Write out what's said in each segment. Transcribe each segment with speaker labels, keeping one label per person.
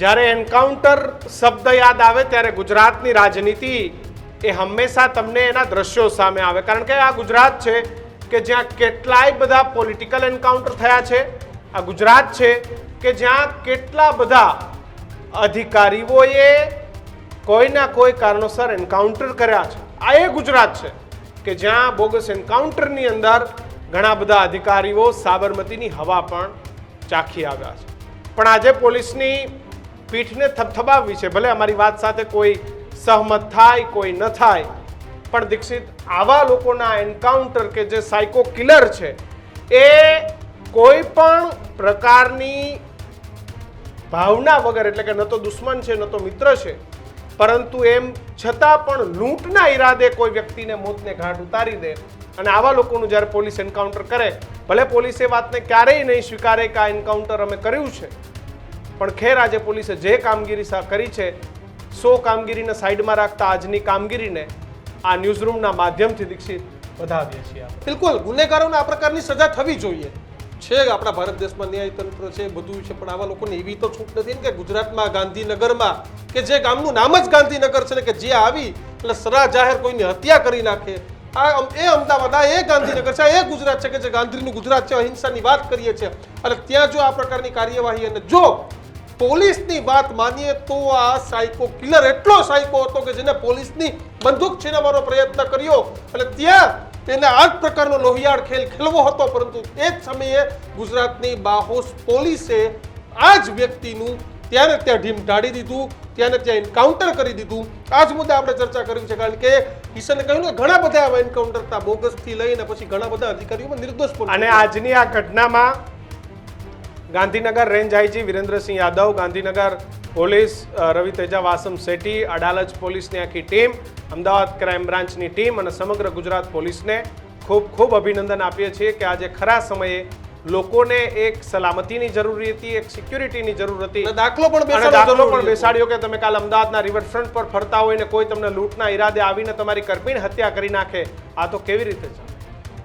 Speaker 1: જ્યારે એન્કાઉન્ટર શબ્દ યાદ આવે ત્યારે ગુજરાતની રાજનીતિ એ હંમેશા તમને એના દ્રશ્યો સામે આવે, કારણ કે આ ગુજરાત છે કે જ્યાં કેટલાય બધા પોલિટિકલ એન્કાઉન્ટર થયા છે. આ ગુજરાત છે કે જ્યાં કેટલા બધા અધિકારીઓએ કોઈના કોઈ કારણોસર એન્કાઉન્ટર કર્યા છે. આ એ ગુજરાત છે કે જ્યાં બોગસ એન્કાઉન્ટરની અંદર ઘણા બધા અધિકારીઓ સાબરમતીની હવા પણ ચાખી આવ્યા છે. પણ આજે પોલીસની પીઠને થપથપાવવી છે. ભલે અમારી વાત સાથે કોઈ સહમત થાય, કોઈ ન થાય, પણ દીક્ષિત, આવા લોકોના એન્કાઉન્ટર કે જે સાયકો કિલર છે એ કોઈ પણ પ્રકારની ભાવના વગર, એટલે કે ન તો દુશ્મન છે ન તો મિત્ર છે, પરંતુ એમ છતાં પણ લૂંટના ઈરાદે કોઈ વ્યક્તિને મોતને ઘાટ ઉતારી દે, અને આવા લોકોનું જ્યારે પોલીસ એન્કાઉન્ટર કરે, ભલે પોલીસ એ વાતને ક્યારેય નહીં સ્વીકારે કે આ એન્કાઉન્ટર અમે કર્યું છે, પણ ખેર આજે પોલીસે જે કામગીરી કરી છે, 100 કામગીરીને સાઈડમાં રાખતા આજની કામગીરીને આ ન્યૂઝરૂમના માધ્યમથી દીક્ષિત વધાવીએ છીએ.
Speaker 2: બિલકુલ, ગુનેગારોને આ પ્રકારની સજા થવી જોઈએ છે. આપણા ભારત દેશમાં ન્યાયતંત્ર છે, બધું છે, પણ આવા લોકોને એવી તો છૂટ નથી ને કે ગુજરાતમાં ગાંધીનગરમાં, કે જે ગામનું નામ જ ગાંધીનગર છે ને, કે જે આવી એટલે સરા જાહેર કોઈની હત્યા કરી નાખે. એ અમદાવાદ, આ એ ગાંધીનગર છે, એ ગુજરાત છે કે જે ગાંધીનું ગુજરાત છે, અહિંસાની વાત કરીએ છીએ, અને ત્યાં જો આ પ્રકારની કાર્યવાહી, અને જો પોલીસની વાત માનીએ તો આ સાયકો કિલર એટલો સાયકો હતો કે જેને પોલીસની બંદૂક છીનવવાનો પ્રયત્ન કર્યો, અને ત્યાં તેને આ જ પ્રકારનો લોહિયાળ ખેલ ખેલવો હતો. પરંતુ એ જ સમયે ગુજરાતની બાહોશ પોલીસે આ જ વ્યક્તિનું ત્યાં ત્યાં ઢીમ ઢાળી દીધું, ત્યાં ત્યાં એન્કાઉન્ટર કરી દીધું. આ જ મુદ્દે આપણે ચર્ચા કરી છે, કારણ કે કિશને કહ્યું ને, ઘણા બધા આવા એન્કાઉન્ટર હતા, બોગસથી લઈને પછી ઘણા બધા અધિકારીઓમાં નિર્દોષ પણ.
Speaker 1: અને આજની આ ઘટનામાં Gandhinagar range IG Virendrasinh Yadav, Gandhinagar police Ravi Teja Vasam Shetty, Adalaj પોલીસની આખી ટીમ, અમદાવાદ ક્રાઇમ બ્રાન્ચની ટીમ અને સમગ્ર ગુજરાત પોલીસને ખૂબ ખૂબ અભિનંદન આપીએ છીએ કે આજે ખરા સમયે લોકોને એક સલામતીની જરૂર હતી, એક સિક્યુરિટીની જરૂર હતી.
Speaker 2: દાખલો
Speaker 1: પણ બેસાડ્યો કે તમે કાલ અમદાવાદના રિવરફ્રન્ટ પર ફરતા હોય ને કોઈ તમને લૂંટના ઈરાદે આવીને તમારી કરપીણ હત્યા કરી નાખે, આ તો કેવી રીતે છે?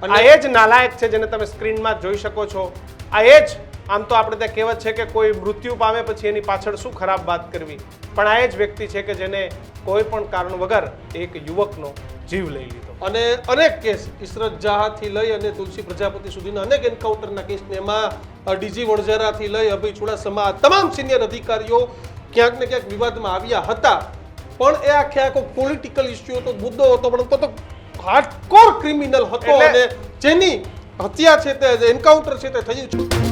Speaker 1: આ એ જ નાલાયક છે જેને તમે સ્ક્રીનમાં જોઈ શકો છો. આ એ જ, આમ તો આપણે ત્યાં કહેવત છે કે કોઈ મૃત્યુ પામે પછી એની પાછળ શું ખરાબ વાત કરવી, પણ આ એ જ વ્યક્તિ છે કે જેને કોઈ પણ કારણ વગર એક યુવકનો જીવ લઈ લીધો.
Speaker 2: અને અનેક કેસ, ઇશરત જહાથી લઈ અને તુલસી પ્રજાપતિ સુધીના અનેક એન્કાઉન્ટરના કેસને, એમાં ડીજી વણઝારાથી લઈ અભય ચુડાસમા, તમામ સિનિયર અધિકારીઓ ક્યાંક ને ક્યાંક વિવાદમાં આવ્યા હતા. પણ એ આખો પોલિટિકલ ઇસ્યુ હતો, મુદ્દો હતો, પણ તો હાર્ડકોર ક્રિમિનલ હતો, અને જેની હત્યા છે તે એન્કાઉન્ટર છે તે થયું છે.